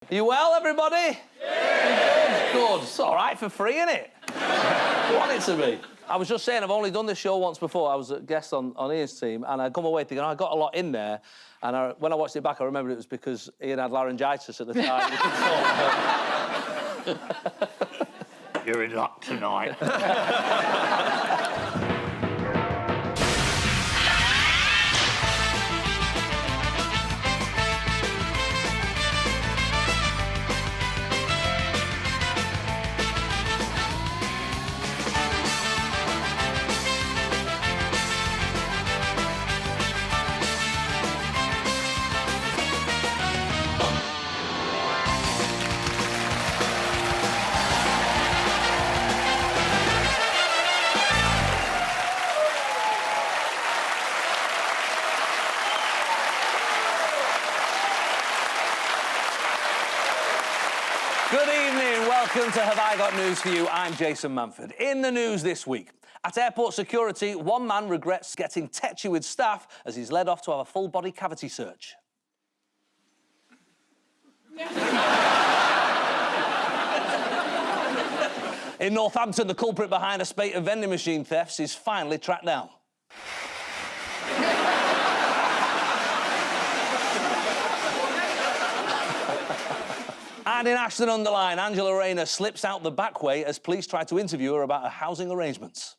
You well, everybody? Yeah. Good. It's all right for free, isn't it? You want it to be. I was just saying, I've only done this show once before. I was a guest on Ian's team, and I come away thinking, I got a lot in there. And when I watched it back, I remembered it was because Ian had laryngitis at the time. You're in luck tonight. Good evening, welcome to Have I Got News For You? I'm Jason Manford. In the news this week, at airport security, one man regrets getting tetchy with staff as he's led off to have a full-body cavity search. In Northampton, the culprit behind a spate of vending machine thefts is finally tracked down. And in Ashton-under-Lyne, Angela Rayner slips out the back way as police try to interview her about her housing arrangements.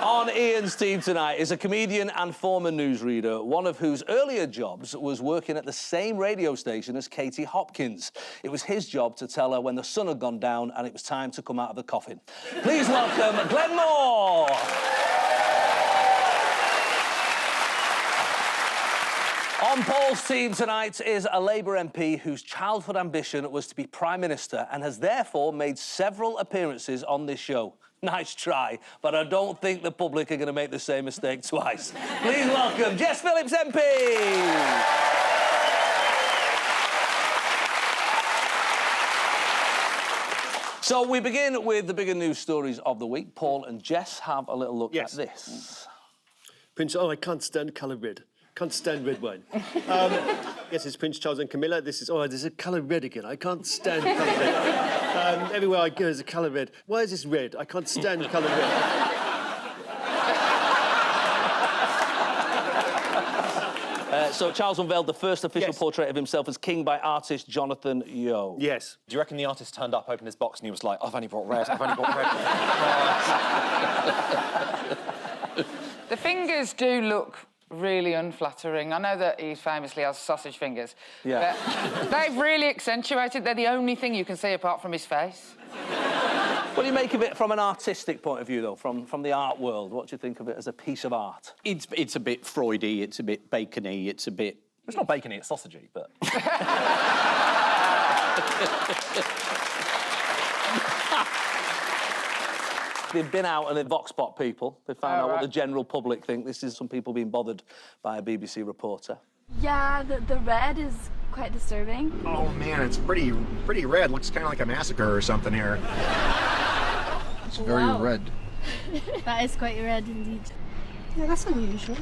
On Ian's team tonight is a comedian and former newsreader, one of whose earlier jobs was working at the same radio station as Katie Hopkins. It was his job to tell her when the sun had gone down and it was time to come out of the coffin. Please welcome Glenn Moore! On Paul's team tonight is a Labour MP whose childhood ambition was to be Prime Minister and has therefore made several appearances on this show. Nice try, but I don't think the public are going to make the same mistake twice. Please welcome Jess Phillips MP! So we begin with the bigger news stories of the week. Paul and Jess have a little look at this. Prince, I can't stand colour red. Can't stand red wine. Yes, it's Prince Charles and Camilla. There's a colour red again. I can't stand colour red. Everywhere I go, there's a colour red. Why is this red? I can't stand colour red. So Charles unveiled the first official portrait of himself as king by artist Jonathan Yeo. Yes. Do you reckon the artist turned up, opened his box, and he was like, I've only brought red, I've only brought red. The fingers do look really unflattering. I know that he famously has sausage fingers. Yeah. But they've really accentuated. They're the only thing you can see apart from his face. What do you make of it from an artistic point of view, though, from the art world? What do you think of it as a piece of art? It's a bit Freudy, it's a bit bacony, it's a bit... It's not bacony, it's sausagey, but... They've been out and they've vox-pop people. They found out what the general public think. This is some people being bothered by a BBC reporter. Yeah, the red is quite disturbing. Oh man, it's pretty red. Looks kind of like a massacre or something here. It's very red. That is quite red indeed. Yeah, that's unusual.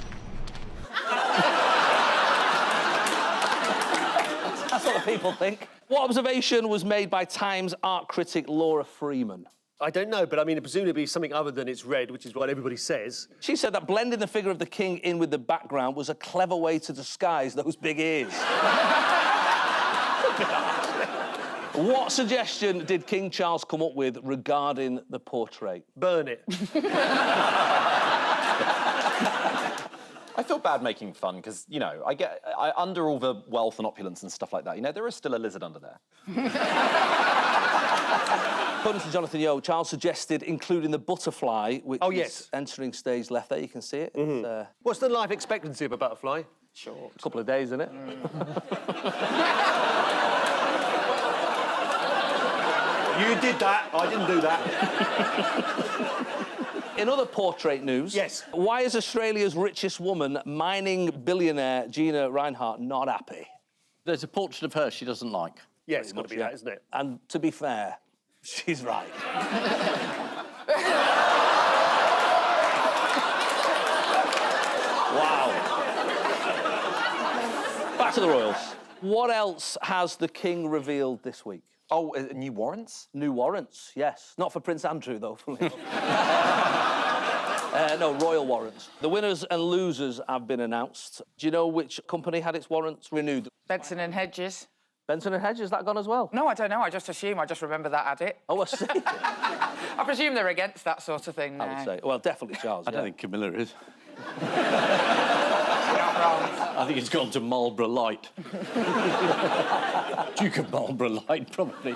That's what the people think. What observation was made by Times art critic Laura Freeman? I don't know, but I mean, presumably something other than it's red, which is what everybody says. She said that blending the figure of the king in with the background was a clever way to disguise those big ears. What suggestion did King Charles come up with regarding the portrait? Burn it. I feel bad making fun, because, you know, under all the wealth and opulence and stuff like that, you know, there is still a lizard under there. According to Jonathan Yeo, Charles suggested including the butterfly, which is entering stage left there. You can see it. It's, What's the life expectancy of a butterfly? short. A couple of days, isn't it? You did that. I didn't do that. In other portrait news, why is Australia's richest woman, mining billionaire Gina Rinehart, not happy? There's a portrait of her she doesn't like. Yeah, it's got to be that, isn't it? And to be fair, she's right. Wow. Back to the royals. What else has the king revealed this week? Oh, new warrants? New warrants, yes. Not for Prince Andrew, though. No, royal warrants. The winners and losers have been announced. Do you know which company had its warrants renewed? Benson and Hedges. Benson and Hedges, that gone as well? No, I don't know. I just assume. I just remember that had it. Oh, I see. I presume they're against that sort of thing now. I would say. Well, definitely Charles. I don't think Camilla is. You're not wrong. I think it's gone to Marlborough Light. Duke of Marlborough Light, probably.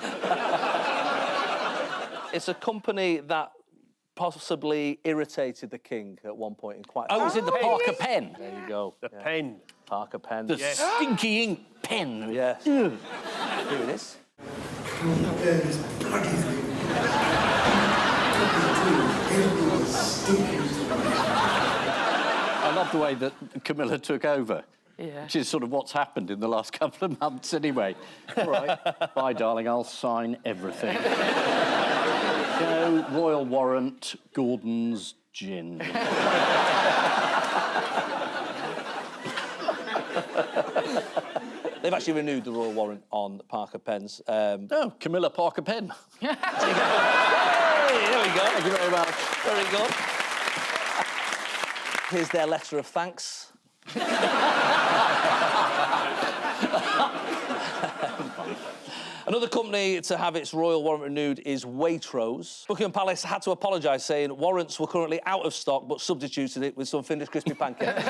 It's a company that possibly irritated the king at one point in quite... Oh, was it the Parker pen? There you go. The pen. Parker pen. The stinky ink pen. Yes. Here it is. I love the way that Camilla took over. Yeah. Which is sort of what's happened in the last couple of months anyway. All right. Bye, darling, I'll sign everything. Go, royal warrant, Gordon's gin. They've actually renewed the royal warrant on Parker pens. Oh, Camilla Parker pen. Hey, there we go. Thank you very much. Very good. Here's their letter of thanks. Another company to have its royal warrant renewed is Waitrose. Buckingham Palace had to apologise, saying warrants were currently out of stock, but substituted it with some Findus crispy pancakes.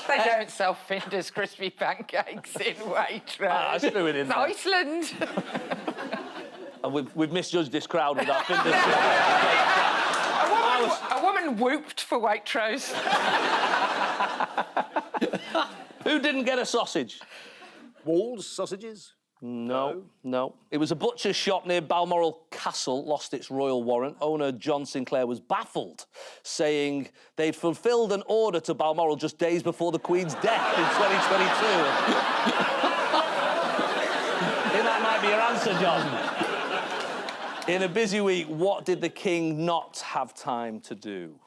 They don't sell Findus crispy pancakes in Waitrose. I threw it in It's there. Iceland. And we've misjudged this crowd with our Findus crispy pancakes. A woman whooped for Waitrose. Who didn't get a sausage? Walls, sausages? No. It was a butcher's shop near Balmoral Castle lost its royal warrant. Owner John Sinclair was baffled, saying they'd fulfilled an order to Balmoral just days before the Queen's death in 2022. I think that might be your answer, John. In a busy week, what did the king not have time to do?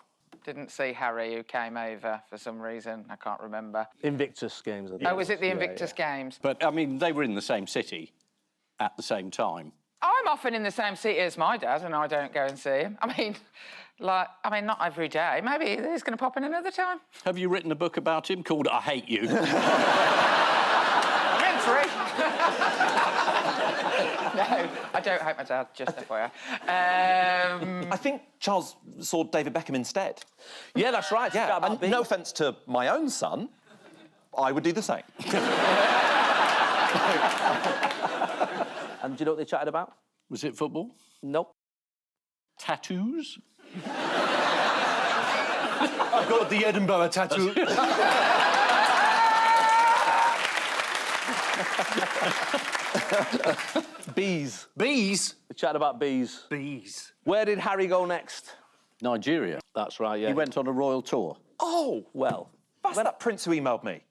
Didn't see Harry, who came over for some reason. I can't remember. Invictus Games, I think. Oh, was it the Invictus Games? But, I mean, they were in the same city at the same time. I'm often in the same city as my dad, and I don't go and see him. I mean, not every day. Maybe he's going to pop in another time. Have you written a book about him called I Hate You? I'm in for it. No, I don't hate my dad, just FYI. I think Charles saw David Beckham instead. Yeah, that's right. Yeah, and no offence to my own son, I would do the same. And do you know what they chatted about? Was it football? Nope. Tattoos? I've got the Edinburgh tattoo. Bees. Bees? They chatted about bees. Bees. Where did Harry go next? Nigeria. That's right, yeah. He went on a royal tour. Oh, Well, that's that prince who emailed me.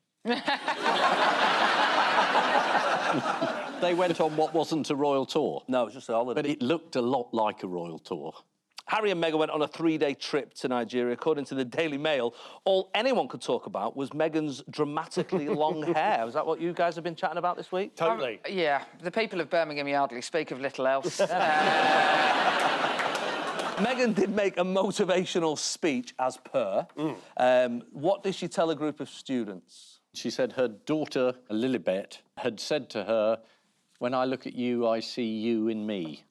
They went on what wasn't a royal tour. no, it's just a holiday. But it looked a lot like a royal tour. Harry and Meghan went on a 3-day trip to Nigeria. According to the Daily Mail, all anyone could talk about was Meghan's dramatically long hair. Is that what you guys have been chatting about this week? Totally. Yeah, the people of Birmingham Yardley speak of little else. Meghan did make a motivational speech, as per. What did she tell a group of students? She said her daughter, Lilibet, had said to her, "When I look at you, I see you in me."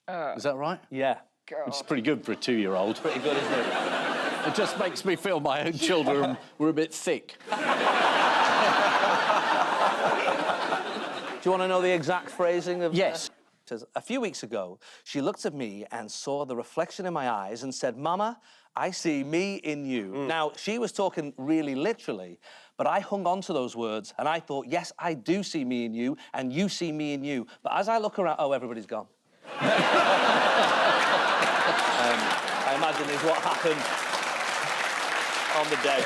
Is that right? Yeah. Which is pretty good for a 2-year-old. Pretty good, isn't it? It just makes me feel my own children were a bit thick. Do you want to know the exact phrasing of... Yes. It says, a few weeks ago, she looked at me and saw the reflection in my eyes and said, "Mama, I see me in you." Now, she was talking really literally, but I hung on to those words and I thought, yes, I do see me in you and you see me in you. But as I look around... Oh, everybody's gone. I imagine is what happened on the day.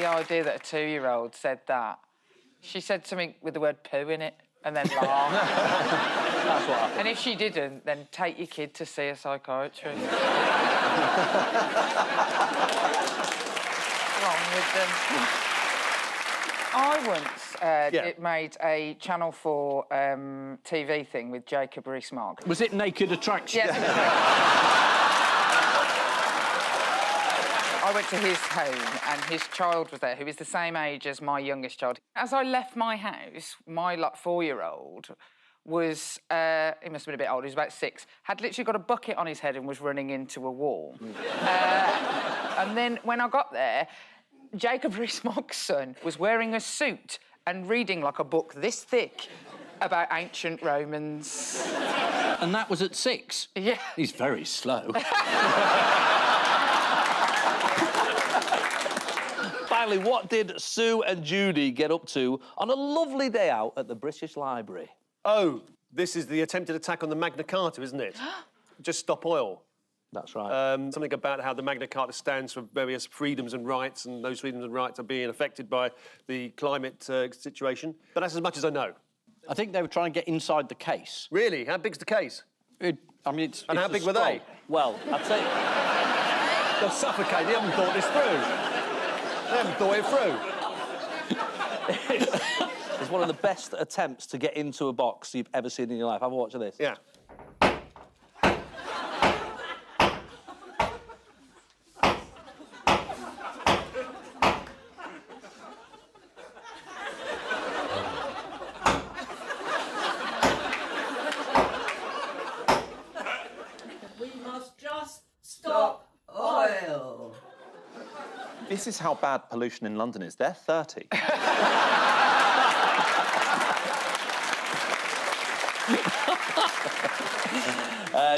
The idea that a 2-year-old said that. She said something with the word poo in it and then laughed. That's what happened. And if she didn't, then take your kid to see a psychiatrist. with them. I once made a Channel 4 TV thing with Jacob Rees-Mogg. Was it Naked Attraction? Yes, it was. I went to his home and his child was there, who is the same age as my youngest child. As I left my house, my 4-year-old was, he must have been a bit old, he was about 6, had literally got a bucket on his head and was running into a wall. And then when I got there, Jacob Rees-Mogg's son was wearing a suit and reading like a book this thick about ancient Romans. And that was at 6? Yeah. He's very slow. Finally, what did Sue and Judy get up to on a lovely day out at the British Library? Oh, this is the attempted attack on the Magna Carta, isn't it? Just stop oil. That's right. Something about how the Magna Carta stands for various freedoms and rights, and those freedoms and rights are being affected by the climate situation. But that's as much as I know. I think they were trying to get inside the case. Really? How big's the case? I mean, it's... And how big were they? Well, I'd say... They'll suffocate. They haven't thought this through. They haven't thought it through. It's one of the best attempts to get into a box you've ever seen in your life. Have a watch of this. Yeah. We must just stop oil. This is how bad pollution in London is. They're 30.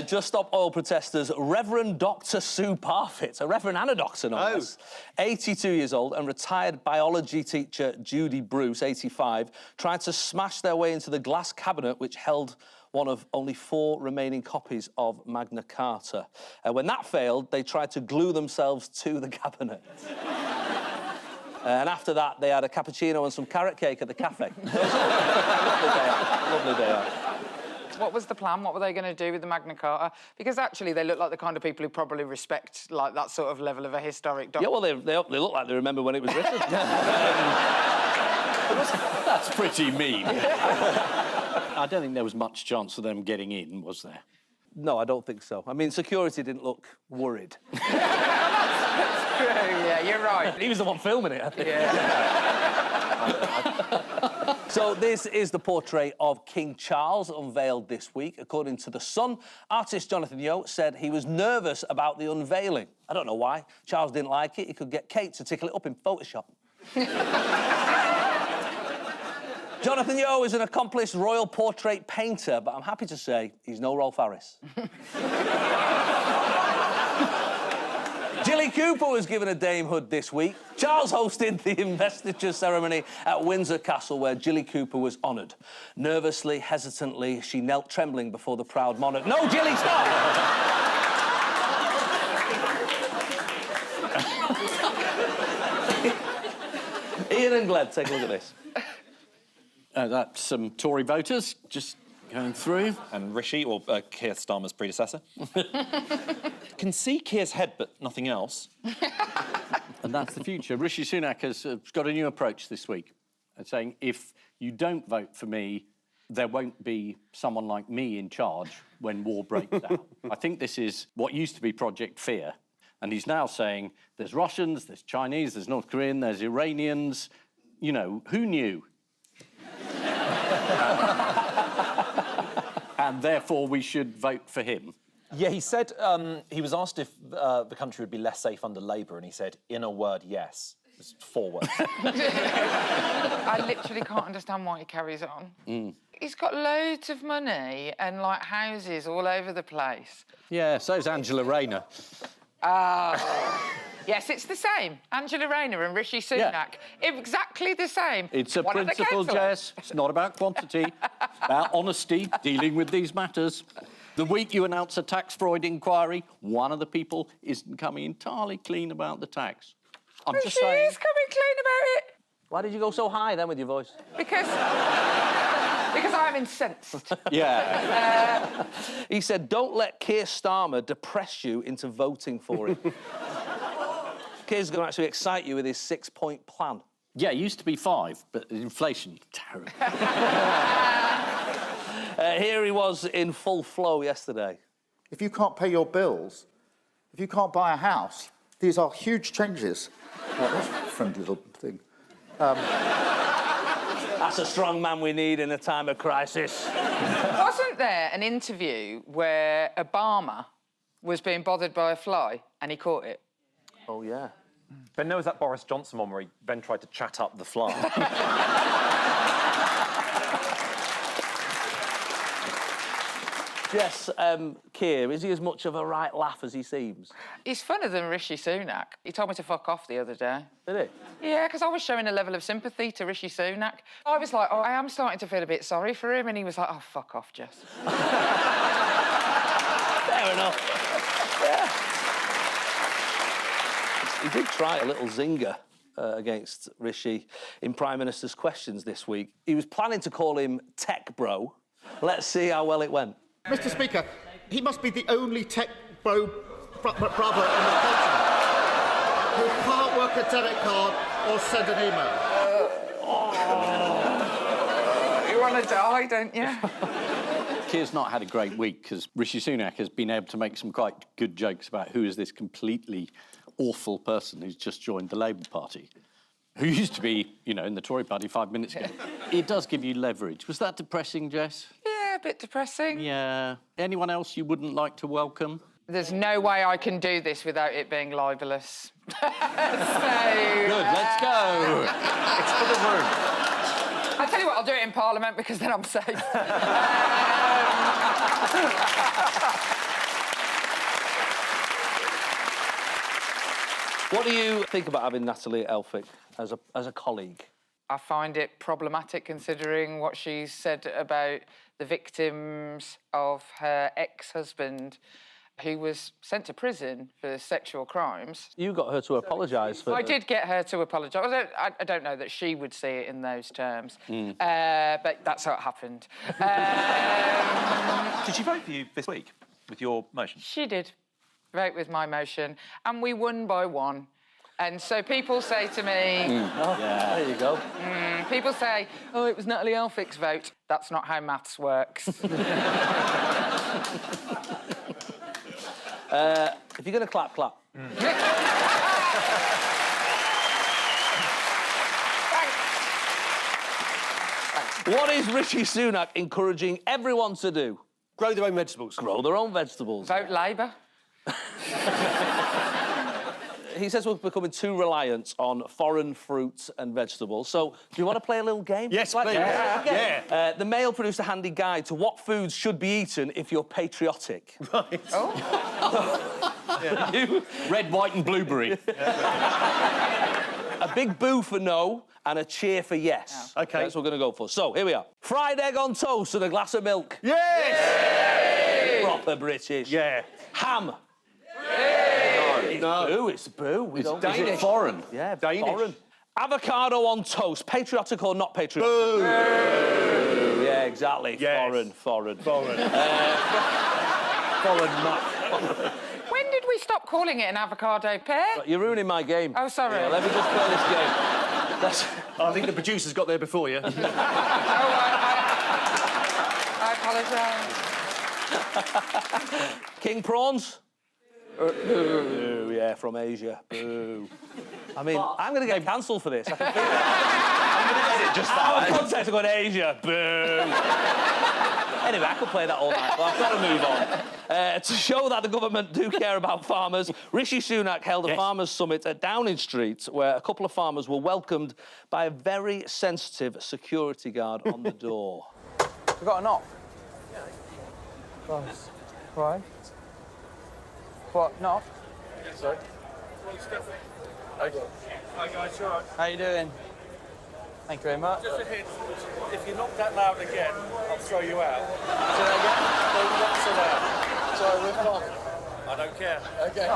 Just Stop Oil protesters, Reverend Dr. Sue Parfitt, a reverend and a doctor, no less, 82 years old, and retired biology teacher Judy Bruce, 85, tried to smash their way into the glass cabinet which held one of only 4 remaining copies of Magna Carta. When that failed, they tried to glue themselves to the cabinet. And after that, they had a cappuccino and some carrot cake at the cafe. Lovely day out. Lovely day out. What was the plan? What were they going to do with the Magna Carta? Because actually, they look like the kind of people who probably respect like that sort of level of a historic document. Yeah, well, they look like they remember when it was written. That's pretty mean. I don't think there was much chance of them getting in, was there? No, I don't think so. I mean, security didn't look worried. That's true, yeah, you're right. He was the one filming it, I think. Yeah. So this is the portrait of King Charles unveiled this week. According to The Sun, artist Jonathan Yeo said he was nervous about the unveiling. I don't know why. Charles didn't like it. He could get Kate to tickle it up in Photoshop. Jonathan Yeo is an accomplished royal portrait painter, but I'm happy to say he's no Rolf Harris. Jilly Cooper was given a damehood this week. Charles hosted the investiture ceremony at Windsor Castle, where Jilly Cooper was honoured. Nervously, hesitantly, she knelt trembling before the proud monarch. No, Jilly, stop! Ian and Glenn, take a look at this. That's some Tory voters just going through. And Rishi, or Keir Starmer's predecessor. Can see Keir's head, but nothing else. And that's the future. Rishi Sunak has got a new approach this week, saying if you don't vote for me, there won't be someone like me in charge when war breaks out. I think this is what used to be Project Fear. And he's now saying there's Russians, there's Chinese, there's North Korean, there's Iranians. You know, who knew? And therefore we should vote for him. Yeah, he said he was asked if the country would be less safe under Labour, and he said, in a word, yes. Just 4 words. I literally can't understand why he carries on. He's got loads of money and, like, houses all over the place. Yeah, so's Angela Rayner. Yes, it's the same. Angela Rayner and Rishi Sunak. Exactly the same. It's a principle, Jess. It's not about quantity. It's about honesty, dealing with these matters. The week you announce a tax fraud inquiry, one of the people isn't coming entirely clean about the tax. I'm just saying. He is coming clean about it. Why did you go so high then with your voice? Because I'm incensed. Yeah. He said, don't let Keir Starmer depress you into voting for him. Keir's going to actually excite you with his 6-point plan. Yeah, it used to be 5, but inflation, terrible. Here he was in full flow yesterday. If you can't pay your bills, if you can't buy a house, these are huge changes. That's a friendly little thing. That's a strong man we need in a time of crisis. Wasn't there an interview where Obama was being bothered by a fly and he caught it? Oh, yeah. Ben knows that Boris Johnson one where he then tried to chat up the fly. Jess, Keir, is he as much of a right laugh as he seems? He's funnier than Rishi Sunak. He told me to fuck off the other day. Did he? Yeah, because I was showing a level of sympathy to Rishi Sunak. I was like, oh, I am starting to feel a bit sorry for him. And he was like, oh, fuck off, Jess. Fair enough. Yeah. He did try a little zinger against Rishi in Prime Minister's Questions this week. He was planning to call him Tech Bro. Let's see how well it went. Mr. Speaker, he must be the only tech brother in the country who can't work a debit card or send an email. You want to die, don't you? Keir's not had a great week because Rishi Sunak has been able to make some quite good jokes about who is this completely awful person who's just joined the Labour Party, who used to be, you know, in the Tory Party 5 minutes ago. It does give you leverage. Was that depressing, Jess? Yeah, a bit depressing. Yeah. Anyone else you wouldn't like to welcome? There's no way I can do this without it being libellous. So... Good, let's go. It's for the room. I tell you what, I'll do it in Parliament because then I'm safe. What do you think about having Natalie Elphicke as a colleague? I find it problematic considering what she said about the victims of her ex-husband who was sent to prison for sexual crimes. You got her to apologise for... I did get her to apologise. I don't know that she would see it in those terms, but that's how it happened. Did she vote for you this week with your motion? She did vote with my motion, and we won by 1. And so people say to me... yeah, there you go. People say, oh, it was Natalie Elphicke's vote. That's not how maths works. If you're going to clap, clap. What is Rishi Sunak encouraging everyone to do? Grow their own vegetables. Grow their own vegetables. Vote Labour. He says we're becoming too reliant on foreign fruits and vegetables. So, do you want to play a little game? Yes, please. Yeah. The Mail produced a handy guide to what foods should be eaten if you're patriotic. Right. Oh. Red, white and blueberry. A big boo for no and a cheer for yes. Yeah. OK. That's what we're going to go for. So, here we are. Fried egg on toast and a glass of milk. Yes! Yay! Proper British. Yeah. Ham. No. It's boo. We don't... Danish. Is it foreign? Yeah, Danish. foreign. Avocado on toast. Patriotic or not patriotic? Boo! Yeah, exactly. Yes. Foreign. Foreign muck. When did we stop calling it an avocado pear? You're ruining my game. Oh, sorry. Yeah, let me just play this game. I think the producers got there before you. I apologise. King prawns? Boo, yeah, from Asia. Boo. I mean, I'm going to get cancelled for this. I can feel it. I'm going to get it just out of context. I'm going Asia. Boo. Anyway, I could play that all night, but I've got to move on. To show that the government do care about farmers, Rishi Sunak held a farmers' summit at Downing Street, where a couple of farmers were welcomed by a very sensitive security guard on the door. We've got a knock. Right. What, knock? Sorry? Okay. Hi guys, you alright? How you doing? Thank you very much. Just a hint, if you knock that loud again, I'll throw you out. Say that again? Not so loud. Sorry, we're fine. I don't care. Okay.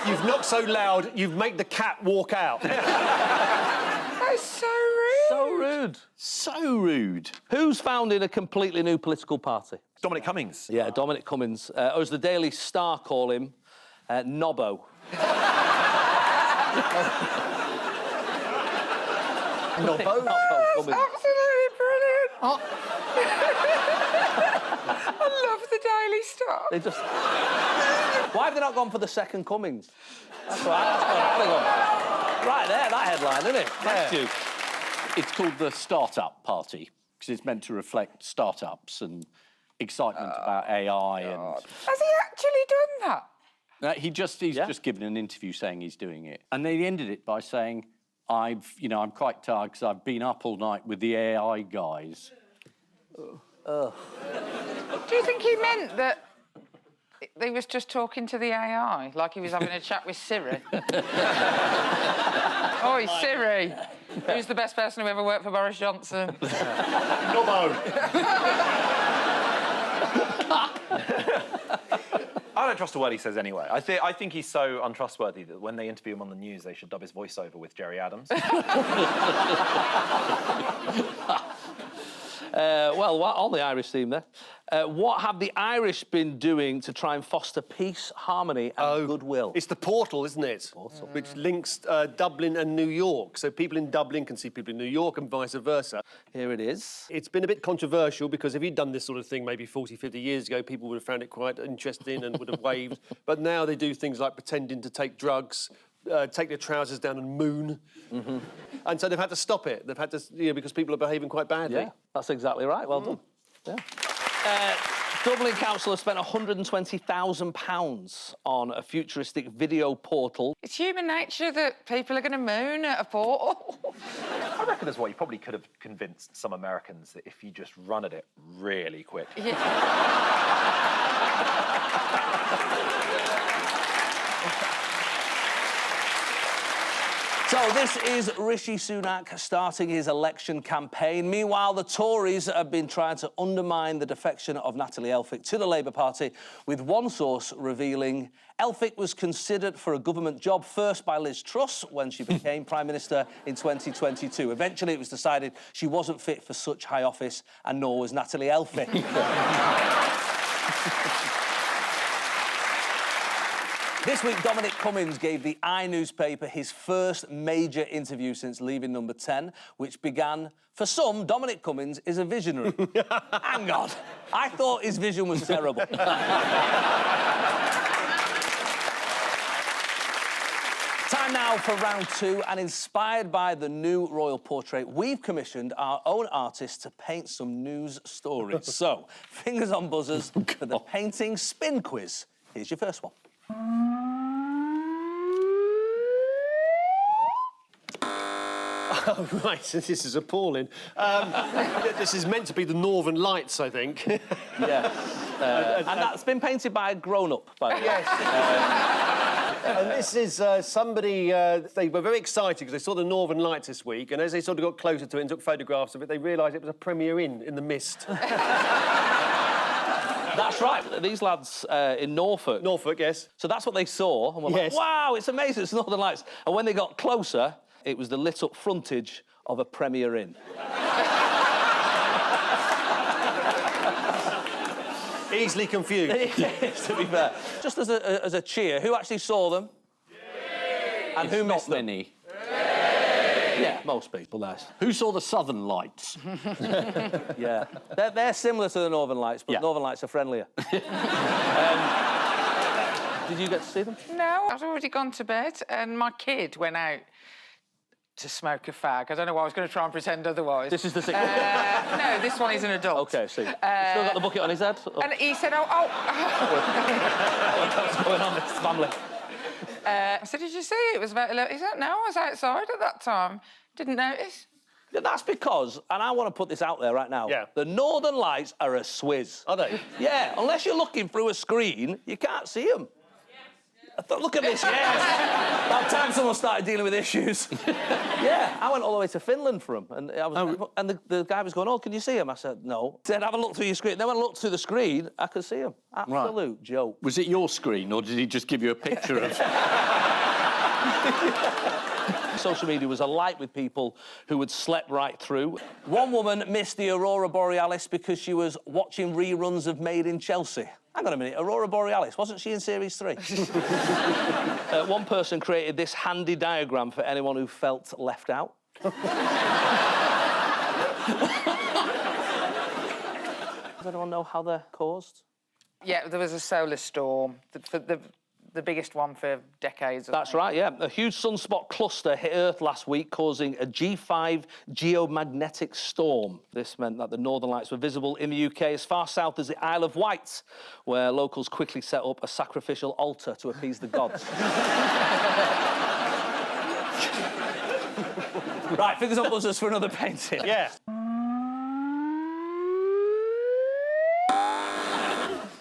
Okay. You've knocked so loud, you've made the cat walk out. That's so rude. So rude. So rude. Who's founding a completely new political party? Dominic Cummings. Yeah, Dominic Cummings. Or as the Daily Star call him, Nobbo. Nobbo? Absolutely brilliant. I love the Daily Star. They just... Why have they not gone for the second Cummings? That's right. Right there, that headline, isn't it? Thank you. It's called the Startup Party because it's meant to reflect startups and excitement about AI. And Has he actually done that? he's just given an interview saying he's doing it, and they ended it by saying, I'm quite tired because I've been up all night with the AI guys. Do you think he meant that he was just talking to the AI, like he was having a chat with Siri? Oi, Siri, who's the best person who ever worked for Boris Johnson? Nobbo. I don't trust a word he says anyway. I think he's so untrustworthy that when they interview him on the news, they should dub his voiceover with Jerry Adams. Well, on the Irish theme there, what have the Irish been doing to try and foster peace, harmony and goodwill? It's the portal, isn't it? Portal. Which links Dublin and New York. So people in Dublin can see people in New York and vice versa. Here it is. It's been a bit controversial because if you'd done this sort of thing maybe 40, 50 years ago, people would have found it quite interesting and would have waved. But now they do things like pretending to take drugs, take their trousers down and moon. Mm-hmm. And so they've had to stop it. They've had to, because people are behaving quite badly. Yeah, that's exactly right. Well done. Yeah. Dublin Council have spent £120,000 on a futuristic video portal. It's human nature that people are going to moon at a portal. I reckon as well, you probably could have convinced some Americans that if you just run at it really quick. Yeah. So this is Rishi Sunak starting his election campaign. Meanwhile, the Tories have been trying to undermine the defection of Natalie Elphicke to the Labour Party, with one source revealing Elphicke was considered for a government job first by Liz Truss when she became Prime Minister in 2022. Eventually, it was decided she wasn't fit for such high office, and nor was Natalie Elphicke. This week, Dominic Cummings gave the newspaper his first major interview since leaving Number 10, which began, for some, Dominic Cummings is a visionary. Hang on, I thought his vision was terrible. Time now for round two, and inspired by the new royal portrait, we've commissioned our own artist to paint some news stories. So, fingers on buzzers for the painting spin quiz. Here's your first one. Oh, right, this is appalling. This is meant to be the Northern Lights, I think. Yeah. And that's been painted by a grown-up, by the way. Yes. And this is somebody, they were very excited because they saw the Northern Lights this week, and as they sort of got closer to it and took photographs of it, they realised it was a Premier Inn in the mist. That's right. These lads in Norfolk. Norfolk, yes. So that's what they saw, and were like, wow, it's amazing, it's Northern Lights. And when they got closer, it was the lit-up frontage of a Premier Inn. Easily confused. Yes, to be fair. Just as a cheer, who actually saw them? Yay! And who missed them? Many. Yeah, most people, nice. Who saw the Southern Lights? Yeah. They're similar to the Northern Lights, but Northern Lights are friendlier. Did you get to see them? No, I'd already gone to bed, and my kid went out to smoke a fag. I don't know why I was going to try and pretend otherwise. This is the sixth one? No, this one is an adult. OK, see. Still got the bucket on his head? Or... And he said, What's going on in this family? I said, did you see it? It was about 11. He said, no, I was outside at that time. Didn't notice. Yeah, that's because, and I want to put this out there right now, the Northern Lights are a swizz. Are they? Yeah, unless you're looking through a screen, you can't see them. I thought, look at this, yes! About time someone started dealing with issues. Yeah, I went all the way to Finland for them, and the guy was going, oh, can you see him? I said, no. He said, have a look through your screen. Then when I looked through the screen, I could see him. Absolute joke. Was it your screen, or did he just give you a picture of... Social media was alight with people who had slept right through. One woman missed the Aurora Borealis because she was watching reruns of Made in Chelsea. Hang on a minute, Aurora Borealis, wasn't she in Series 3? One person created this handy diagram for anyone who felt left out. Does anyone know how they're caused? Yeah, there was a solar storm, the biggest one for decades. That's right, yeah. A huge sunspot cluster hit Earth last week, causing a G5 geomagnetic storm. This meant that the Northern Lights were visible in the UK as far south as the Isle of Wight, where locals quickly set up a sacrificial altar to appease the gods. Right, fingers up buzzers for another painting. Yeah.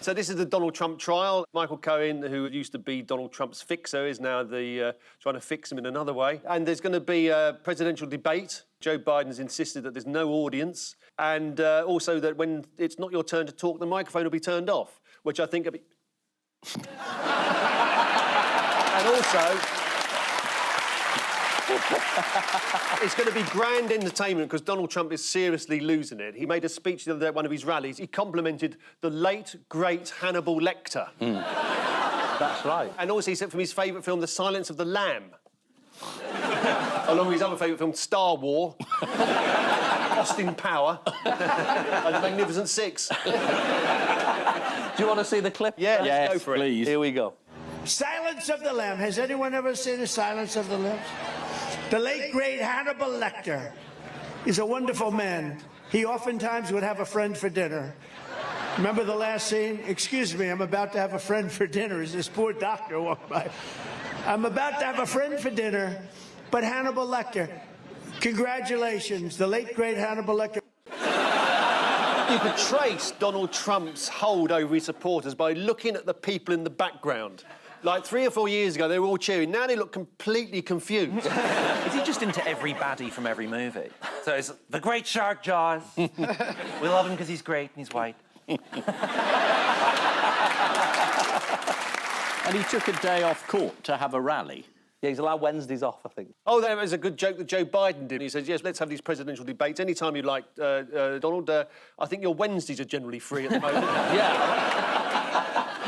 So this is the Donald Trump trial. Michael Cohen, who used to be Donald Trump's fixer, is now trying to fix him in another way. And there's going to be a presidential debate. Joe Biden's insisted that there's no audience, and also that when it's not your turn to talk, the microphone will be turned off, which I think... And also... It's going to be grand entertainment because Donald Trump is seriously losing it. He made a speech the other day at one of his rallies. He complimented the late, great Hannibal Lecter. That's right. And also he said from his favourite film, The Silence of the Lamb. Along with his other favourite film, Star War. Austin Power. And The Magnificent Six. Do you want to see the clip? Yeah, yes, let's go for please. it. Here we go. Silence of the Lamb. Has anyone ever seen The Silence of the Lambs? The late, great Hannibal Lecter is a wonderful man. He oftentimes would have a friend for dinner. Remember the last scene? Excuse me, I'm about to have a friend for dinner as this poor doctor walked by. I'm about to have a friend for dinner, but Hannibal Lecter, congratulations, the late, great Hannibal Lecter. You could trace Donald Trump's hold over his supporters by looking at the people in the background. Like 3 or 4 years ago, they were all cheering. Now they look completely confused. Is he just into every baddie from every movie? So it's the great shark Jaws. We love him because he's great and he's white. And he took a day off court to have a rally. Yeah, he's allowed Wednesdays off, I think. Oh, there was a good joke that Joe Biden did. He says, yes, let's have these presidential debates anytime you like, Donald. I think your Wednesdays are generally free at the moment. Yeah.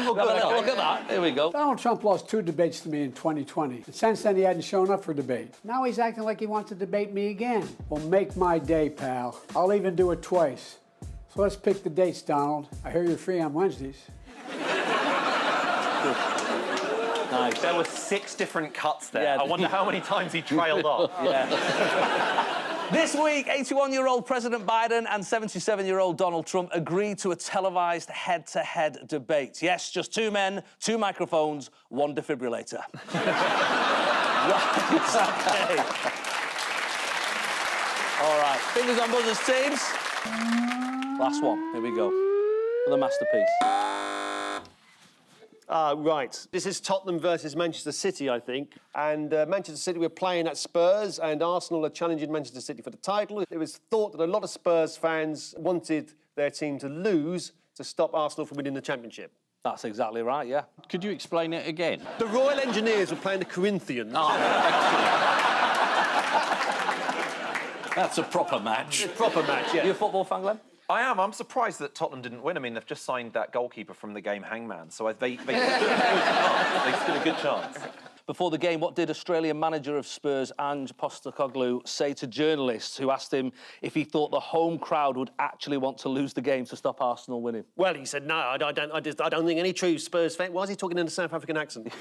Look at that. Here we go. Donald Trump lost 2 debates to me in 2020. And since then, he hadn't shown up for debate. Now he's acting like he wants to debate me again. Well, make my day, pal. I'll even do it twice. So let's pick the dates, Donald. I hear you're free on Wednesdays. Nice. There were 6 different cuts there. Yeah. I wonder how many times he trailed off. Yeah. This week, 81-year-old President Biden and 77-year-old Donald Trump agreed to a televised head-to-head debate. Yes, just 2 men, 2 microphones, 1 defibrillator. Right, okay. All right, fingers on buzzers, teams. Last one, here we go. For the masterpiece. Right. This is Tottenham versus Manchester City, I think. And Manchester City were playing at Spurs, and Arsenal are challenging Manchester City for the title. It was thought that a lot of Spurs fans wanted their team to lose to stop Arsenal from winning the championship. That's exactly right, yeah. Could you explain it again? The Royal Engineers were playing the Corinthians. That's a proper match. Proper match, yeah. You a football fan, Glenn? I am. I'm surprised that Tottenham didn't win. I mean, they've just signed that goalkeeper from the game Hangman, so they stood a good chance. Before the game, what did Australian manager of Spurs, Ange Postecoglou, say to journalists who asked him if he thought the home crowd would actually want to lose the game to stop Arsenal winning? Well, he said, no, I don't think any true Spurs fan... Why is he talking in a South African accent?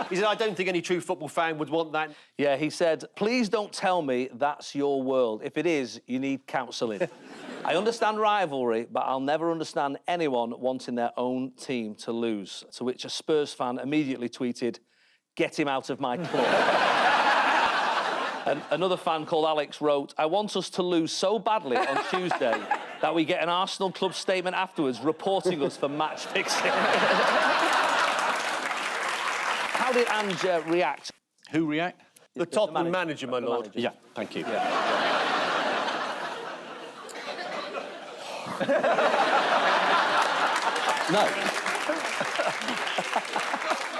He said, I don't think any true football fan would want that. Yeah, he said, please don't tell me that's your world. If it is, you need counselling. I understand rivalry, but I'll never understand anyone wanting their own team to lose. To which a Spurs fan immediately tweeted, get him out of my club. And another fan called Alex wrote, I want us to lose so badly on Tuesday that we get an Arsenal club statement afterwards reporting us for match fixing. How did Ange react? Who react? The Tottenham manager, my lord. Yeah, thank you. Yeah. No.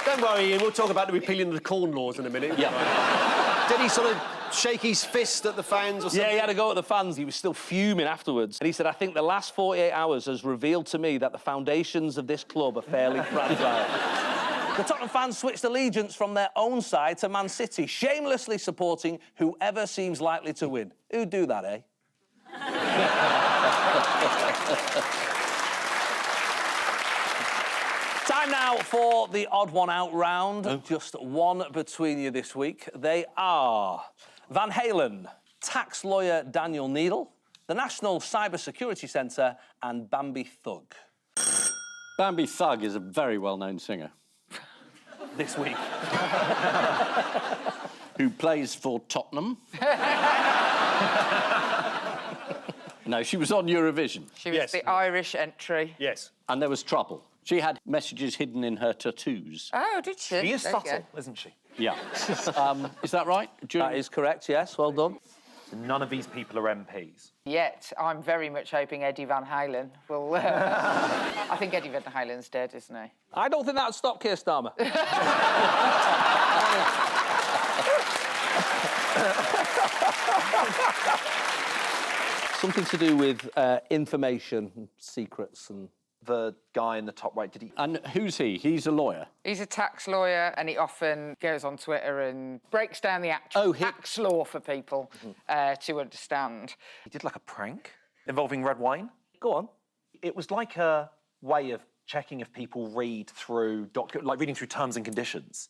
Don't worry, Ian, we'll talk about the repealing of the Corn Laws in a minute. Yeah. Did he sort of shake his fist at the fans or something? Yeah, he had a go at the fans. He was still fuming afterwards. And he said, I think the last 48 hours has revealed to me that the foundations of this club are fairly fragile. The Tottenham fans switched allegiance from their own side to Man City, shamelessly supporting whoever seems likely to win. Who'd do that, eh? Time now for the odd one out round. Just one between you this week. They are Van Halen, tax lawyer Daniel Needle, the National Cyber Security Centre, and Bambi Thug. Bambi Thug is a very well-known singer. This week. Who plays for Tottenham. No, she was on Eurovision. She was the Irish entry. Yes. And there was trouble. She had messages hidden in her tattoos. Oh, did she? She is There you subtle, go. isn't she? Yeah. Is that right? That is correct, yes. Well done. None of these people are MPs. Yet, I'm very much hoping Eddie Van Halen will... I think Eddie Van Halen's dead, isn't he? I don't think that would stop Keir Starmer. Something to do with information, secrets and... The guy in the top right, did he... And who's he? He's a lawyer. He's a tax lawyer, and he often goes on Twitter and breaks down the actual tax law for people to understand. He did like a prank involving red wine. Go on. It was like a way of checking if people read through like reading through terms and conditions.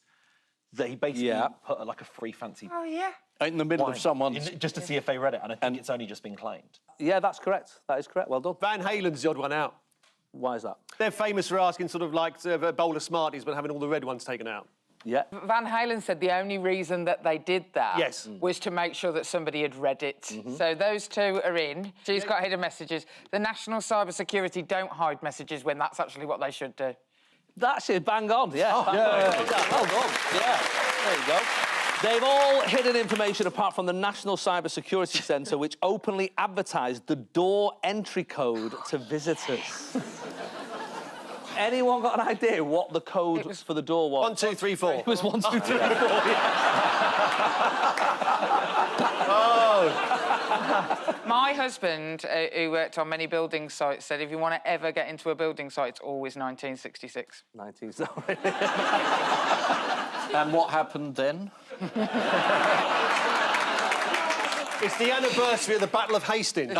That he basically put like a free fancy. Oh yeah. In the middle of someone's... Just to see if they read it, and I think it's only just been claimed. Yeah, that's correct. That is correct. Well done. Van Halen's the odd one out. Why is that? They're famous for asking sort of like a bowl of Smarties but having all the red ones taken out. Yeah. Van Halen said the only reason that they did that was to make sure that somebody had read it. So those two are in. She's got hidden messages. The National Cyber Security don't hide messages when that's actually what they should do. That's it, bang on, yeah. Oh, yeah. Well done, yeah. There you go. They've all hidden information apart from the National Cyber Security Centre, which openly advertised the door entry code to visitors. Anyone got an idea what the code for the door was? 1, 2, 3, 4. It was 1, 2, 3, 4, My husband, who worked on many building sites, said if you want to ever get into a building site, it's always 1966. 19, sorry. And what happened then? It's the anniversary of the Battle of Hastings.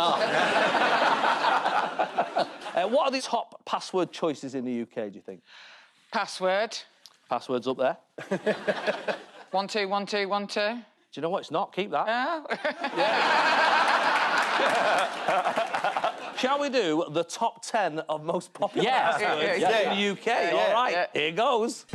What are the top password choices in the UK, do you think? Password. Password's up there. 121212. Do you know what? It's not. Keep that. Shall we do the top 10 of most popular passwords in the UK? All right, here goes.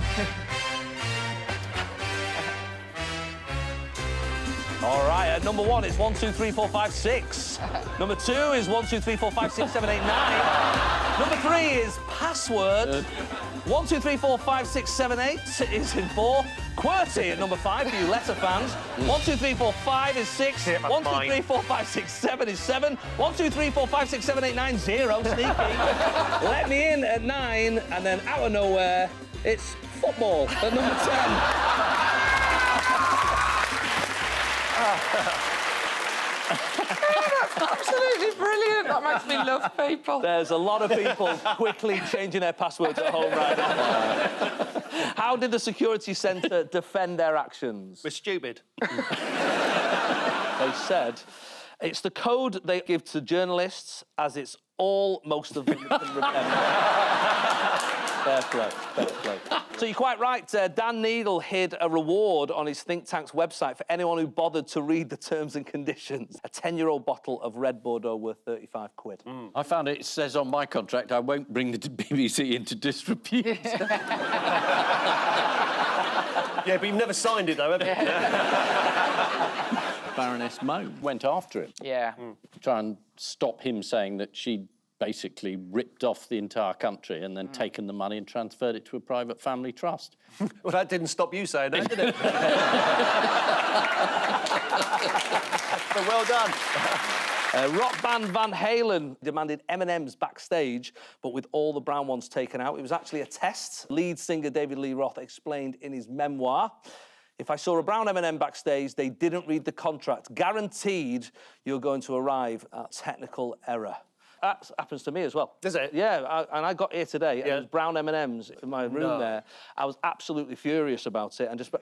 All right, at number 1, it's 1, 2, 3, 4, 5, 6. Number 2 is 1, 2, 3, 4, 5, 6, 7, 8, 9. Number 3 is password. 1, 2, 3, 4, 5, 6, 7, 8 is in 4. QWERTY at number 5 for you letter fans. 1, 2, 3, 4, 5 is 6. 1, 2, 3, 4, 5, 6, 7 is 7. 1, 2, 3, 4, 5, 6, 7, 8, 9, 0. Sneaky. Let me in at 9, and then out of nowhere, it's football at number 10. That's absolutely brilliant. That makes me love people. There's a lot of people quickly changing their passwords at home right now. How did the security centre defend their actions? We're stupid. They said it's the code they give to journalists, as it's all most of them can remember. Fair play, fair play. So you're quite right. Dan Needle hid a reward on his think tank's website for anyone who bothered to read the terms and conditions. A 10-year-old bottle of red Bordeaux worth 35 quid. I found it says on my contract I won't bring the BBC into disrepute. Yeah, but you've never signed it, though, have you? Baroness Moe went after him. Yeah. Try and stop him saying that she'd basically ripped off the entire country and then taken the money and transferred it to a private family trust. Well, that didn't stop you saying that, did it? But well done. Rock band Van Halen demanded M&Ms backstage, but with all the brown ones taken out. It was actually a test. Lead singer David Lee Roth explained in his memoir, "If I saw a brown M&M backstage, they didn't read the contract. Guaranteed you're going to arrive at technical error." That happens to me as well. Does it? Yeah, and I got here today, and there's brown M&Ms in my room there. I was absolutely furious about it and just...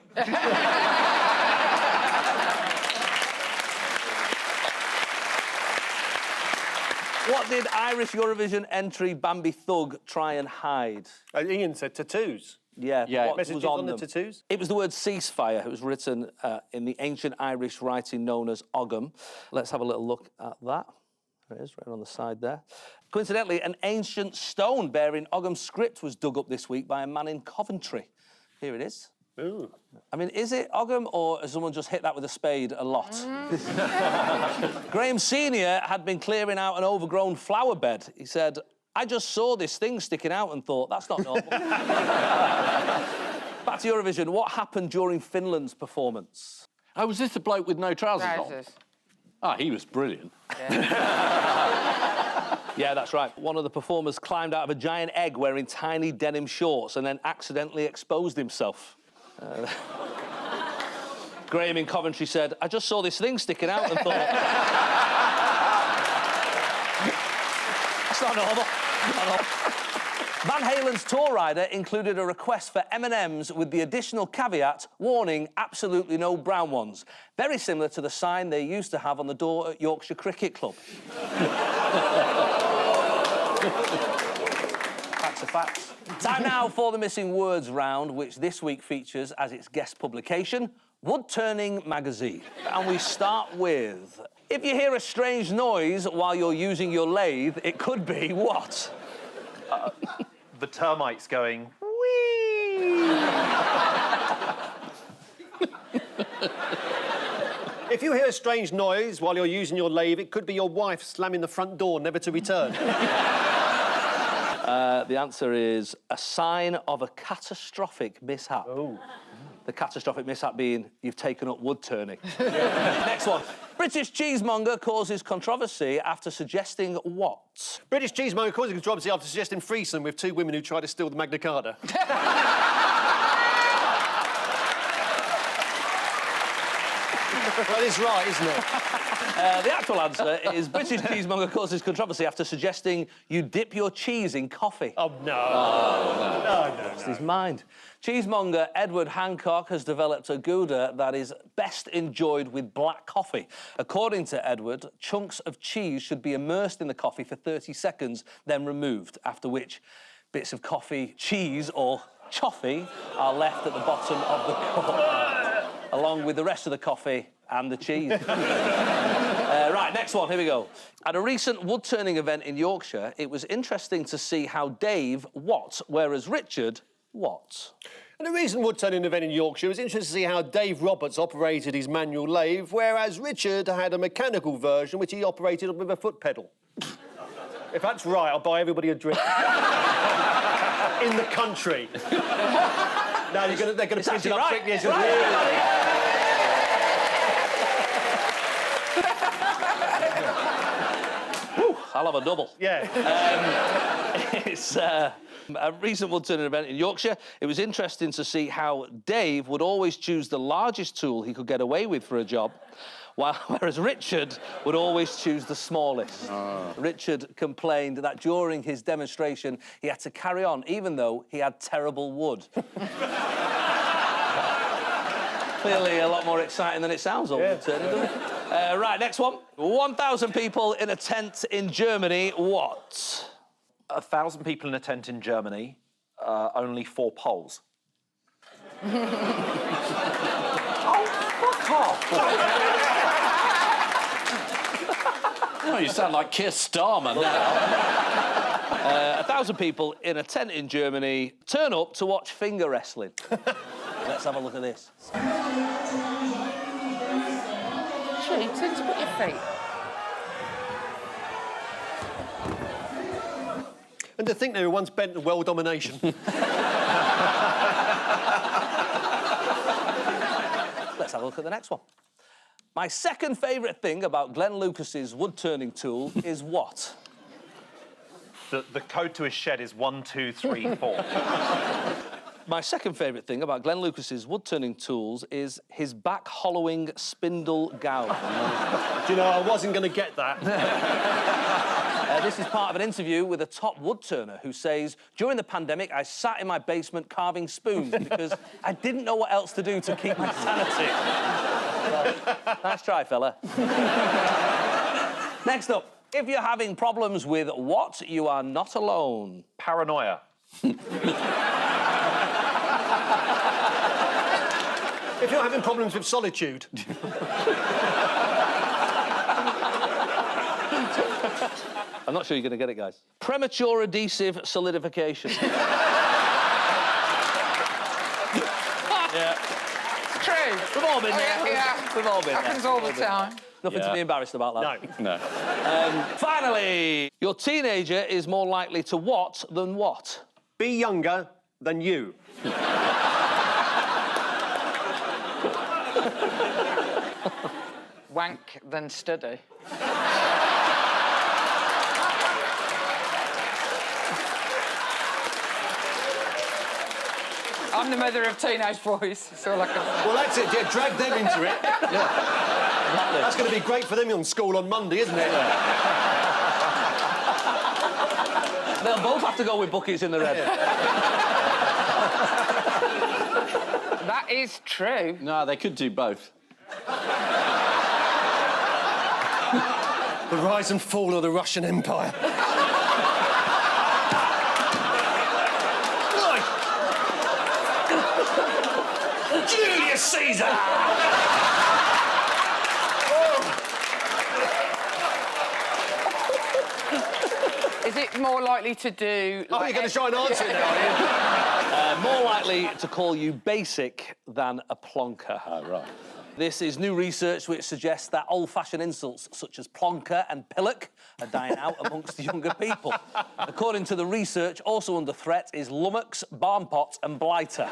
What did Irish Eurovision entry Bambi Thug try and hide? Ian said tattoos. Yeah, what Messages was on the them? tattoos? It was the word ceasefire. It was written in the ancient Irish writing known as Ogham. Let's have a little look at that. There it is, right on the side there. Coincidentally, an ancient stone bearing Ogham's script was dug up this week by a man in Coventry. Here it is. Ooh. I mean, is it Ogham, or has someone just hit that with a spade a lot? Graham Senior had been clearing out an overgrown flower bed. He said, "I just saw this thing sticking out and thought, that's not normal." Back to Eurovision. What happened during Finland's performance? Oh, was this the bloke with no trousers on? Oh, he was brilliant. Yeah, that's right. One of the performers climbed out of a giant egg wearing tiny denim shorts and then accidentally exposed himself. Graham in Coventry said, "I just saw this thing sticking out and thought..." That's not normal. Not normal. Van Halen's tour rider included a request for M&Ms with the additional caveat, warning, absolutely no brown ones. Very similar to the sign they used to have on the door at Yorkshire Cricket Club. Facts are facts. Time now for the Missing Words round, which this week features as its guest publication, Wood Turning Magazine. And we start with, if you hear a strange noise while you're using your lathe, it could be what? The termites going, whee! If you hear a strange noise while you're using your lathe, it could be your wife slamming the front door, never to return. The answer is a sign of a catastrophic mishap. Oh. The catastrophic mishap being you've taken up wood turning. Next one. British cheesemonger causes controversy after suggesting what? British cheesemonger causes controversy after suggesting threesome with two women who tried to steal the Magna Carta. That is right, isn't it? The actual answer is British cheesemonger causes controversy after suggesting you dip your cheese in coffee. Oh, no. No. Lost his mind. Cheesemonger Edward Hancock has developed a Gouda that is best enjoyed with black coffee. According to Edward, chunks of cheese should be immersed in the coffee for 30 seconds, then removed, after which bits of coffee, cheese or choffee are left at the bottom of the cup, along with the rest of the coffee and the cheese. Right, next one, here we go. At a recent wood-turning event in Yorkshire, it was interesting to see how Dave what, whereas Richard what. At a recent wood-turning event in Yorkshire, it was interesting to see how Dave Roberts operated his manual lathe, whereas Richard had a mechanical version which he operated with a foot pedal. If that's right, I'll buy everybody a drink. In the country. No, they're going to print it up quickly. I'll have a double. Yeah. It's a recent wood-turning event in Yorkshire. It was interesting to see how Dave would always choose the largest tool he could get away with for a job, whereas Richard would always choose the smallest. Richard complained that during his demonstration he had to carry on even though he had terrible wood. Clearly a lot more exciting than it sounds, all wood-turning, doesn't it? Right, next one. 1,000 people in a tent in Germany, what? 1,000 people in a tent in Germany, only 4 poles. Oh, fuck off! Oh, you sound like Keir Starmer now. 1,000 people in a tent in Germany turn up to watch finger wrestling. Let's have a look at this. Sure, you tend to put your feet. And to think they were once bent on world domination. Let's have a look at the next one. My second favourite thing about Glenn Lucas's wood-turning tool is what? The code to his shed is 1, 2, 3, 4. My second favourite thing about Glenn Lucas's wood-turning tools is his back-hollowing spindle gouge. Do you know, I wasn't going to get that. This is part of an interview with a top wood-turner who says, during the pandemic, I sat in my basement carving spoons because I didn't know what else to do to keep my sanity. Well, nice try, fella. Next up, if you're having problems with what, you are not alone. Paranoia. If you're having problems with solitude. I'm not sure you're going to get it, guys. Premature adhesive solidification. Yeah. It's true. We've all been there. Yeah. We've all been there. Happens all the time. Nothing to be embarrassed about, that. No. Finally, your teenager is more likely to what than what? Be younger than you. Wank than study. I'm the mother of teenage boys. That's all I can say. Well, that's it. Yeah, drag them into it. Yeah. That's going to be great for them in school on Monday, isn't it? They'll both have to go with buckets in the red. That is true. No, they could do both. The rise and fall of the Russian Empire. Julius Caesar! Is it more likely to do... Oh, you're going to try and answer it now, are you? More likely to call you basic than a plonker. Oh, right. This is new research which suggests that old-fashioned insults such as plonker and pillock are dying out amongst the younger people. According to the research, also under threat is lummox, barnpot and blighter.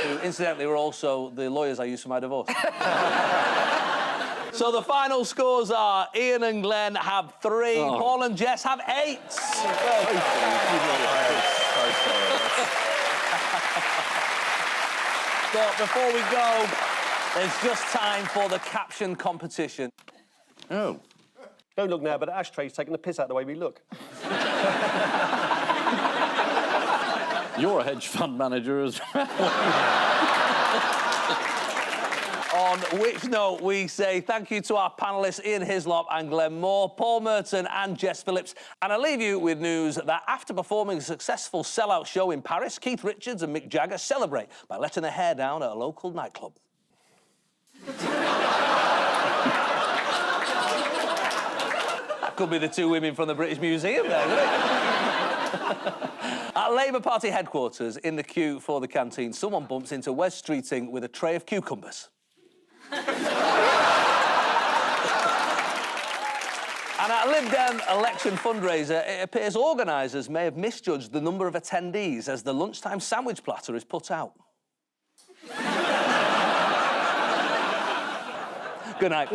Who, incidentally, were also the lawyers I used for my divorce. So the final scores are Ian and Glenn have 3, Paul and Jess have 8. But before we go, there's just time for the caption competition. Oh. Don't look now, but the ashtray's taking the piss out of the way we look. You're a hedge fund manager as well. On which note, we say thank you to our panellists Ian Hislop and Glenn Moore, Paul Merton and Jess Phillips. And I leave you with news that after performing a successful sellout show in Paris, Keith Richards and Mick Jagger celebrate by letting their hair down at a local nightclub. That could be the 2 women from the British Museum there, couldn't it? At Labour Party headquarters, in the queue for the canteen, someone bumps into Wes Streeting with a tray of cucumbers. And at a Lib Dem election fundraiser, it appears organisers may have misjudged the number of attendees as the lunchtime sandwich platter is put out. Good night.